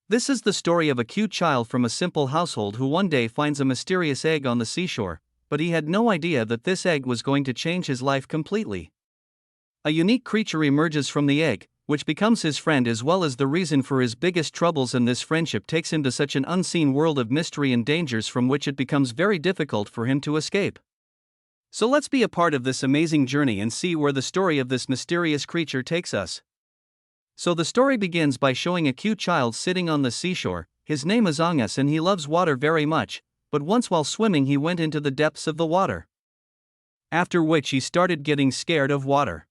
This is the story of a cute child from a simple household who one day finds a mysterious egg on the seashore, but he had no idea that this egg was going to change his life completely. A unique creature emerges from the egg, which becomes his friend as well as the reason for his biggest troubles, and this friendship takes him to such an unseen world of mystery and dangers from which it becomes very difficult for him to escape. So let's be a part of this amazing journey and see where the story of this mysterious creature takes us. So the story begins by showing a cute child sitting on the seashore. His name is Angus and he loves water very much, but once while swimming he went into the depths of the water. After which he started getting scared of water.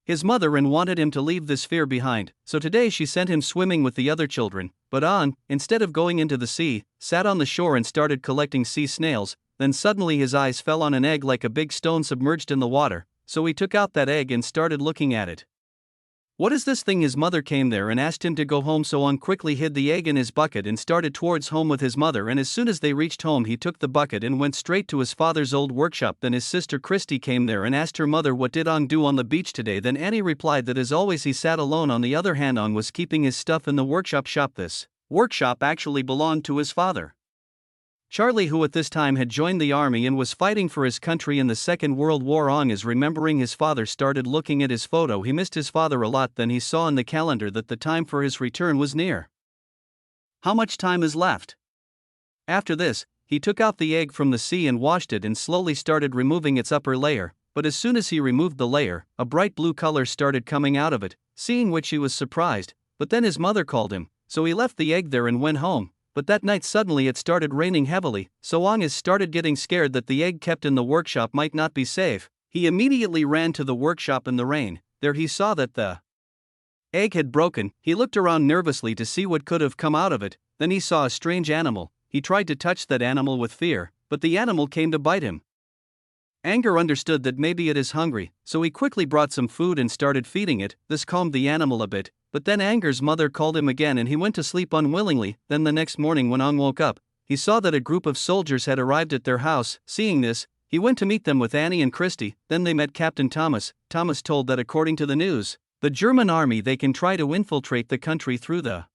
His mother wanted him to leave this fear behind, so today she sent him swimming with the other children, but instead of going into the sea, sat on the shore and started collecting sea snails. Then suddenly his eyes fell on an egg like a big stone submerged in the water, so he took out that egg and started looking at it. What is this thing? His mother came there and asked him to go home, so quickly hid the egg in his bucket and started towards home with his mother, and as soon as they reached home he took the bucket and went straight to his father's old workshop. Then his sister Christy came there and asked her mother what did do on the beach today. Then Annie replied that as always he sat alone. On the other hand, was keeping his stuff in the workshop. This workshop actually belonged to his father, Charlie, who at this time had joined the army and was fighting for his country in the Second World War. Is remembering his father, started looking at his photo. He missed his father a lot. Then he saw in the calendar that the time for his return was near. How much time is left? After this, he took out the egg from the sea and washed it and slowly started removing its upper layer, but as soon as he removed the layer, a bright blue color started coming out of it, seeing which he was surprised, but then his mother called him, so he left the egg there and went home. But that night suddenly it started raining heavily, so Angus started getting scared that the egg kept in the workshop might not be safe. He immediately ran to the workshop in the rain. There he saw that the egg had broken. He looked around nervously to see what could have come out of it. Then he saw a strange animal. He tried to touch that animal with fear, but the animal came to bite him. Anger understood that maybe it is hungry, so he quickly brought some food and started feeding it. This calmed the animal a bit, but then Anger's mother called him again and he went to sleep unwillingly. Then the next morning when woke up, he saw that a group of soldiers had arrived at their house. Seeing this, he went to meet them with Annie and Christy. Then they met Captain Thomas. Thomas told that according to the news, the German army they can try to infiltrate the country through the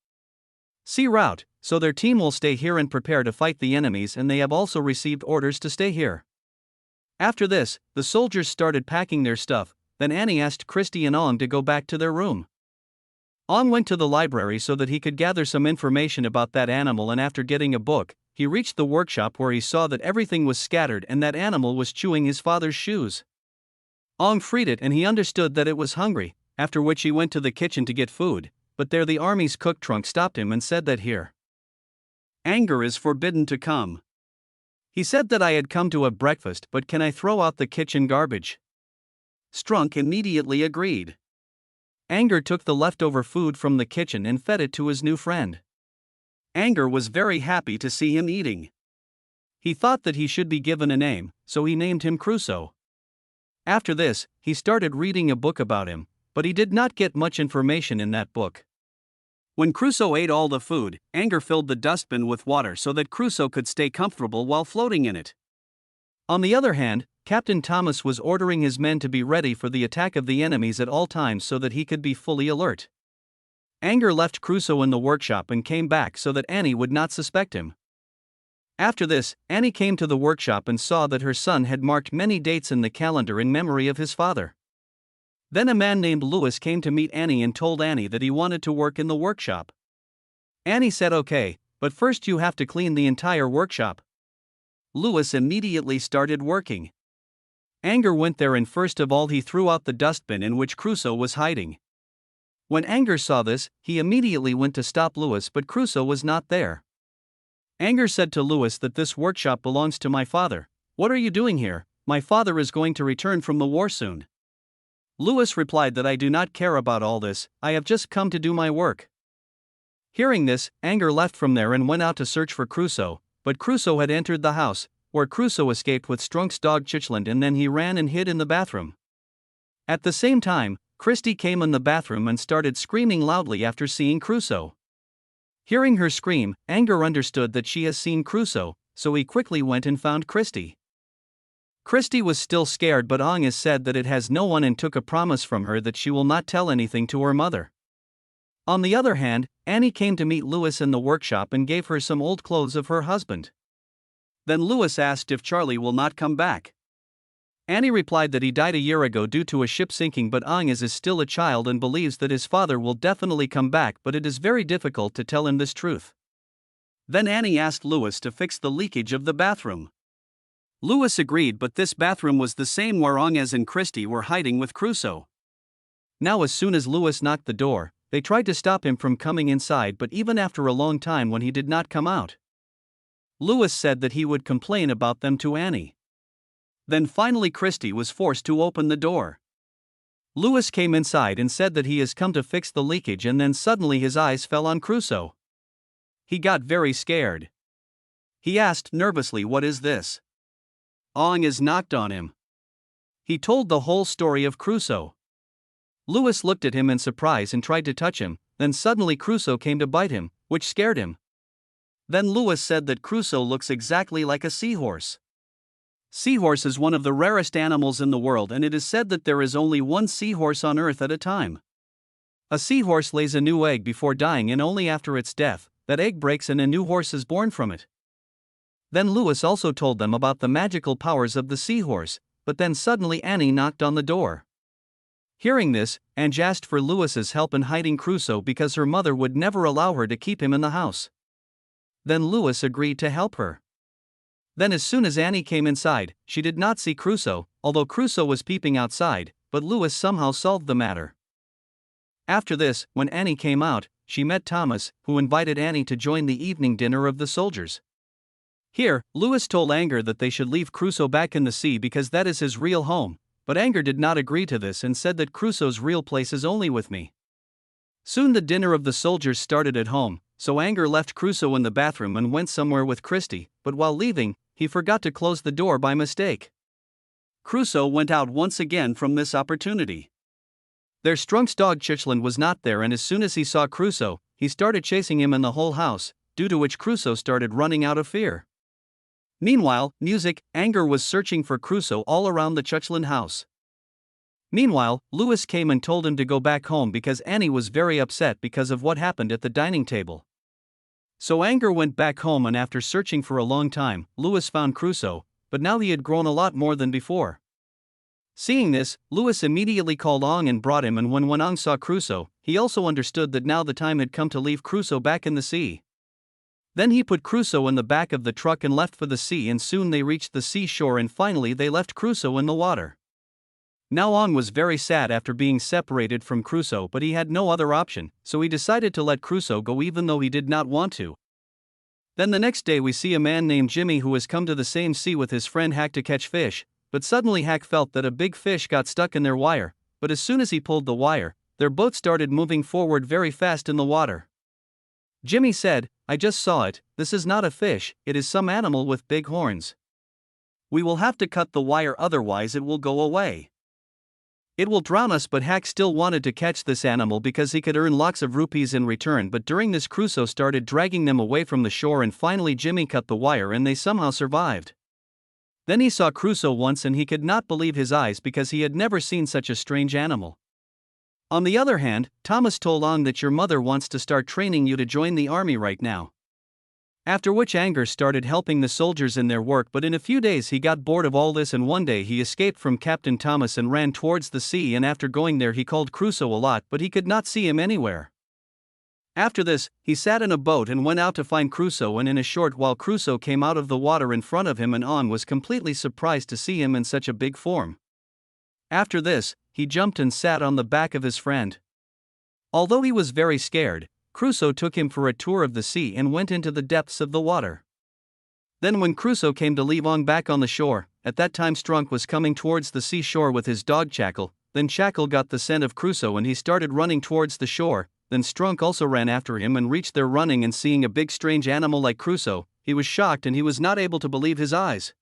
sea route, so their team will stay here and prepare to fight the enemies, and they have also received orders to stay here. After this, the soldiers started packing their stuff. Then Annie asked Christy and to go back to their room. Went to the library so that he could gather some information about that animal, and after getting a book, he reached the workshop where he saw that everything was scattered and that animal was chewing his father's shoes. Freed it and he understood that it was hungry, after which he went to the kitchen to get food, but there the army's cook trunk stopped him and said that here Anger is forbidden to come. He said that I had come to have breakfast, but can I throw out the kitchen garbage? Strunk immediately agreed. Anger took the leftover food from the kitchen and fed it to his new friend. Anger was very happy to see him eating. He thought that he should be given a name, so he named him Cruso. After this, he started reading a book about him, but he did not get much information in that book. When Cruso ate all the food, Anger filled the dustbin with water so that Cruso could stay comfortable while floating in it. On the other hand, Captain Thomas was ordering his men to be ready for the attack of the enemies at all times so that he could be fully alert. Anger left Cruso in the workshop and came back so that Annie would not suspect him. After this, Annie came to the workshop and saw that her son had marked many dates in the calendar in memory of his father. Then a man named Lewis came to meet Annie and told Annie that he wanted to work in the workshop. Annie said okay, but first you have to clean the entire workshop. Lewis immediately started working. Anger went there and first of all he threw out the dustbin in which Cruso was hiding. When Anger saw this, he immediately went to stop Lewis, but Cruso was not there. Anger said to Lewis that this workshop belongs to my father. What are you doing here? My father is going to return from the war soon. Lewis replied that I do not care about all this, I have just come to do my work. Hearing this, Anger left from there and went out to search for Cruso, but Cruso had entered the house, where Cruso escaped with Strunk's dog Chichland, and then he ran and hid in the bathroom. At the same time, Christy came in the bathroom and started screaming loudly after seeing Cruso. Hearing her scream, Anger understood that she has seen Cruso, so he quickly went and found Christy. Christy was still scared, but Angus said that it has no one and took a promise from her that she will not tell anything to her mother. On the other hand, Annie came to meet Louis in the workshop and gave her some old clothes of her husband. Then Louis asked if Charlie will not come back. Annie replied that he died a year ago due to a ship sinking, but Angus is still a child and believes that his father will definitely come back, but it is very difficult to tell him this truth. Then Annie asked Louis to fix the leakage of the bathroom. Louis agreed, but this bathroom was the same where Angus and Christy were hiding with Cruso. Now as soon as Louis knocked the door, they tried to stop him from coming inside, but even after a long time when he did not come out, Louis said that he would complain about them to Annie. Then finally Christy was forced to open the door. Louis came inside and said that he has come to fix the leakage, and then suddenly his eyes fell on Cruso. He got very scared. He asked nervously, "What is this?" Angus knocked on him. He told the whole story of Cruso. Louis looked at him in surprise and tried to touch him, then suddenly Cruso came to bite him, which scared him. Then Louis said that Cruso looks exactly like a seahorse. Seahorse is one of the rarest animals in the world, and it is said that there is only one seahorse on Earth at a time. A seahorse lays a new egg before dying, and only after its death, that egg breaks and a new horse is born from it. Then Louis also told them about the magical powers of the seahorse, but then suddenly Annie knocked on the door. Hearing this, Ange asked for Louis's help in hiding Cruso because her mother would never allow her to keep him in the house. Then Louis agreed to help her. Then as soon as Annie came inside, she did not see Cruso, although Cruso was peeping outside, but Louis somehow solved the matter. After this, when Annie came out, she met Thomas, who invited Annie to join the evening dinner of the soldiers. Here, Louis told Angus that they should leave Cruso back in the sea because that is his real home, but Angus did not agree to this and said that Cruso's real place is only with me. Soon the dinner of the soldiers started at home, so Angus left Cruso in the bathroom and went somewhere with Christy, but while leaving, he forgot to close the door by mistake. Cruso went out once again from this opportunity. Their Strunk's dog Chichlin was not there, and as soon as he saw Cruso, he started chasing him in the whole house, due to which Cruso started running out of fear. Meanwhile, Angus was searching for Cruso all around the Chichlin house. Meanwhile, Louis came and told him to go back home because Annie was very upset because of what happened at the dining table. So Angus went back home, and after searching for a long time, Louis found Cruso, but now he had grown a lot more than before. Seeing this, Louis immediately called Ong and brought him, and when Ong saw Cruso, he also understood that now the time had come to leave Cruso back in the sea. Then he put Cruso in the back of the truck and left for the sea, and soon they reached the seashore, and finally they left Cruso in the water. Now Ong was very sad after being separated from Cruso, but he had no other option, so he decided to let Cruso go even though he did not want to. Then the next day we see a man named Jimmy who has come to the same sea with his friend Hack to catch fish, but suddenly Hack felt that a big fish got stuck in their wire, but as soon as he pulled the wire, their boat started moving forward very fast in the water. Jimmy said, "I just saw it, this is not a fish, it is some animal with big horns. We will have to cut the wire, otherwise it will go away. It will drown us." But Hack still wanted to catch this animal because he could earn lots of rupees in return, but during this Cruso started dragging them away from the shore, and finally Jimmy cut the wire and they somehow survived. Then he saw Cruso once and he could not believe his eyes because he had never seen such a strange animal. On the other hand, Thomas told Ong that your mother wants to start training you to join the army right now. After which Angus started helping the soldiers in their work, but in a few days he got bored of all this, and one day he escaped from Captain Thomas and ran towards the sea, and after going there he called Cruso a lot, but he could not see him anywhere. After this, he sat in a boat and went out to find Cruso, and in a short while Cruso came out of the water in front of him, and Ong was completely surprised to see him in such a big form. After this, he jumped and sat on the back of his friend. Although he was very scared, Cruso took him for a tour of the sea and went into the depths of the water. Then when Cruso came to leave Ong back on the shore, at that time Strunk was coming towards the seashore with his dog Chackle. Then Chackle got the scent of Cruso and he started running towards the shore. Then Strunk also ran after him and reached there running, and seeing a big strange animal like Cruso, he was shocked and he was not able to believe his eyes.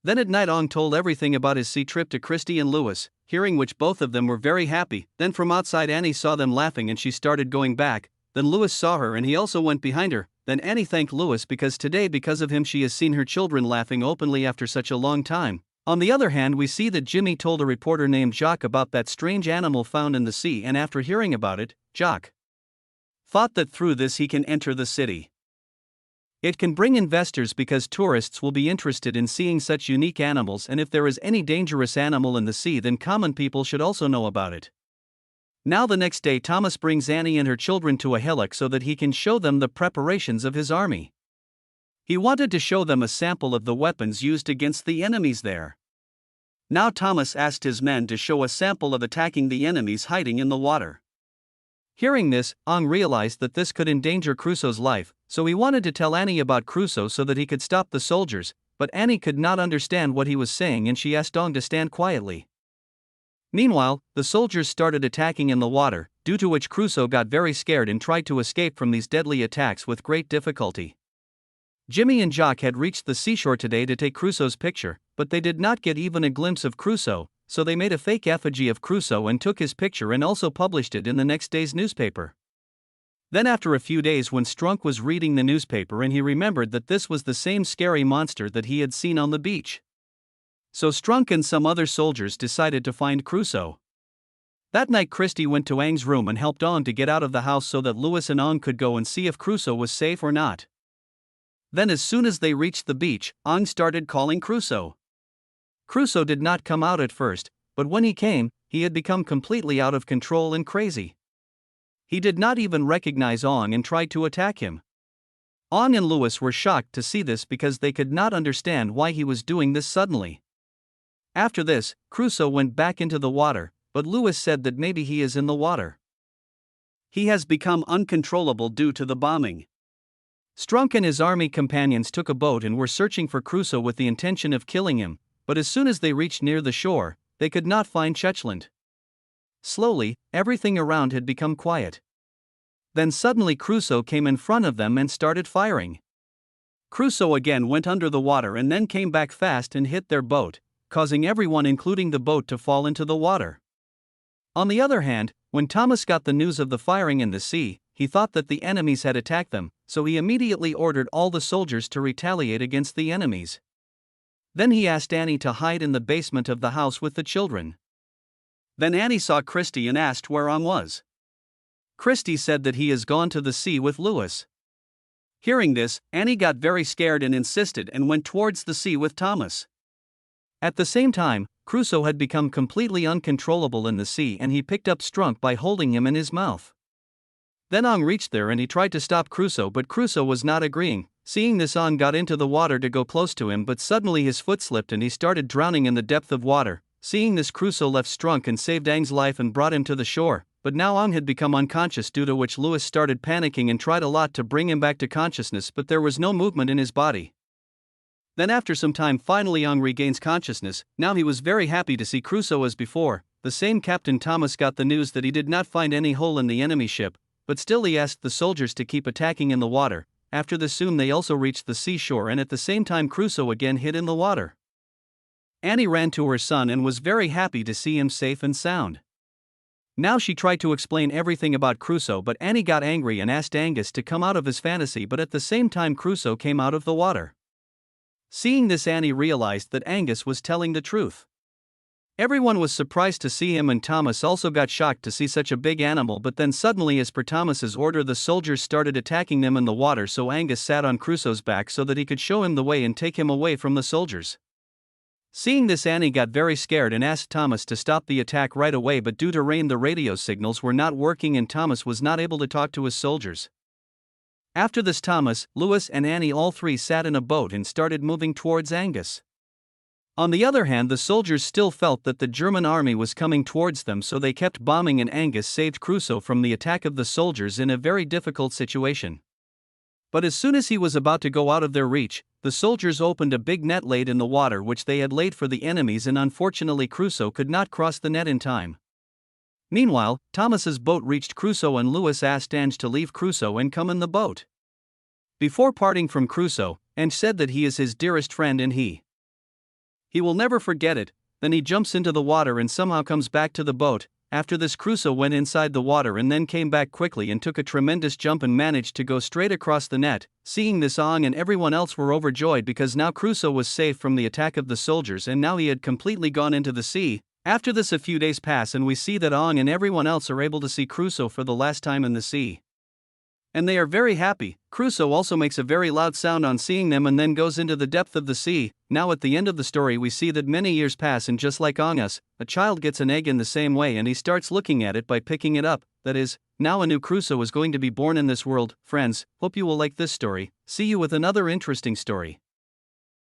Then at night Ong told everything about his sea trip to Christy and Louis, hearing which both of them were very happy. Then from outside Annie saw them laughing and she started going back. Then Louis saw her and he also went behind her. Then Annie thanked Louis because today because of him she has seen her children laughing openly after such a long time. On the other hand, we see that Jimmy told a reporter named Jacques about that strange animal found in the sea, and after hearing about it, Jacques thought that through this he can enter the city. It can bring investors because tourists will be interested in seeing such unique animals, and if there is any dangerous animal in the sea, then common people should also know about it. Now the next day Thomas brings Annie and her children to a hillock so that he can show them the preparations of his army. He wanted to show them a sample of the weapons used against the enemies there. Now Thomas asked his men to show a sample of attacking the enemies hiding in the water. Hearing this, Ang realized that this could endanger Crusoe's life, so he wanted to tell Annie about Crusoe so that he could stop the soldiers, but Annie could not understand what he was saying and she asked Ang to stand quietly. Meanwhile, the soldiers started attacking in the water, due to which Crusoe got very scared and tried to escape from these deadly attacks with great difficulty. Jimmy and Jock had reached the seashore today to take Crusoe's picture, but they did not get even a glimpse of Crusoe, so they made a fake effigy of Crusoe and took his picture and also published it in the next day's newspaper. Then after a few days, when Strunk was reading the newspaper, and he remembered that this was the same scary monster that he had seen on the beach. So Strunk and some other soldiers decided to find Crusoe. That night Christy went to Ang's room and helped Ang to get out of the house so that Lewis and Ang could go and see if Crusoe was safe or not. Then as soon as they reached the beach, Ang started calling Crusoe. Crusoe did not come out at first, but when he came, he had become completely out of control and crazy. He did not even recognize Ang and tried to attack him. Ang and Lewis were shocked to see this because they could not understand why he was doing this suddenly. After this, Crusoe went back into the water, but Lewis said that maybe he is in the water. He has become uncontrollable due to the bombing. Strunk and his army companions took a boat and were searching for Crusoe with the intention of killing him, but as soon as they reached near the shore, they could not find Chechland. Slowly, everything around had become quiet. Then suddenly Crusoe came in front of them and started firing. Crusoe again went under the water and then came back fast and hit their boat, causing everyone including the boat to fall into the water. On the other hand, when Thomas got the news of the firing in the sea, he thought that the enemies had attacked them, so he immediately ordered all the soldiers to retaliate against the enemies. Then he asked Annie to hide in the basement of the house with the children. Then Annie saw Christy and asked where Ang was. Christy said that he has gone to the sea with Lewis. Hearing this, Annie got very scared and insisted and went towards the sea with Thomas. At the same time, Crusoe had become completely uncontrollable in the sea and he picked up Strunk by holding him in his mouth. Then Ang reached there and he tried to stop Crusoe, but Crusoe was not agreeing. Seeing this, Ang got into the water to go close to him, but suddenly his foot slipped and he started drowning in the depth of water. Seeing this, Crusoe left Strunk and saved Ang's life and brought him to the shore, but now Ang had become unconscious, due to which Lewis started panicking and tried a lot to bring him back to consciousness, but there was no movement in his body. Then after some time finally Ang regains consciousness. Now he was very happy to see Crusoe as before. The same Captain Thomas got the news that he did not find any hole in the enemy ship, but still he asked the soldiers to keep attacking in the water. After this soon they also reached the seashore and at the same time Crusoe again hid in the water. Annie ran to her son and was very happy to see him safe and sound. Now she tried to explain everything about Crusoe, but Annie got angry and asked Angus to come out of his fantasy, but at the same time Crusoe came out of the water. Seeing this, Annie realized that Angus was telling the truth. Everyone was surprised to see him and Thomas also got shocked to see such a big animal, but then suddenly as per Thomas's order the soldiers started attacking them in the water, so Angus sat on Crusoe's back so that he could show him the way and take him away from the soldiers. Seeing this, Annie got very scared and asked Thomas to stop the attack right away, but due to rain the radio signals were not working and Thomas was not able to talk to his soldiers. After this, Thomas, Lewis and Annie all three sat in a boat and started moving towards Angus. On the other hand, the soldiers still felt that the German army was coming towards them, so they kept bombing and Angus saved Crusoe from the attack of the soldiers in a very difficult situation. But as soon as he was about to go out of their reach, the soldiers opened a big net laid in the water which they had laid for the enemies, and unfortunately Crusoe could not cross the net in time. Meanwhile, Thomas's boat reached Crusoe and Lewis asked Ange to leave Crusoe and come in the boat. Before parting from Crusoe, Ange said that he is his dearest friend and he will never forget it. Then he jumps into the water and somehow comes back to the boat. After this, Crusoe went inside the water and then came back quickly and took a tremendous jump and managed to go straight across the net. Seeing this, Ang and everyone else were overjoyed because now Crusoe was safe from the attack of the soldiers and now he had completely gone into the sea. After this, a few days pass and we see that Ang and everyone else are able to see Crusoe for the last time in the sea. And they are very happy. Crusoe also makes a very loud sound on seeing them and then goes into the depth of the sea. Now at the end of the story we see that many years pass and just like Angus, a child gets an egg in the same way and he starts looking at it by picking it up. That is, now a new Crusoe is going to be born in this world. Friends, hope you will like this story. See you with another interesting story.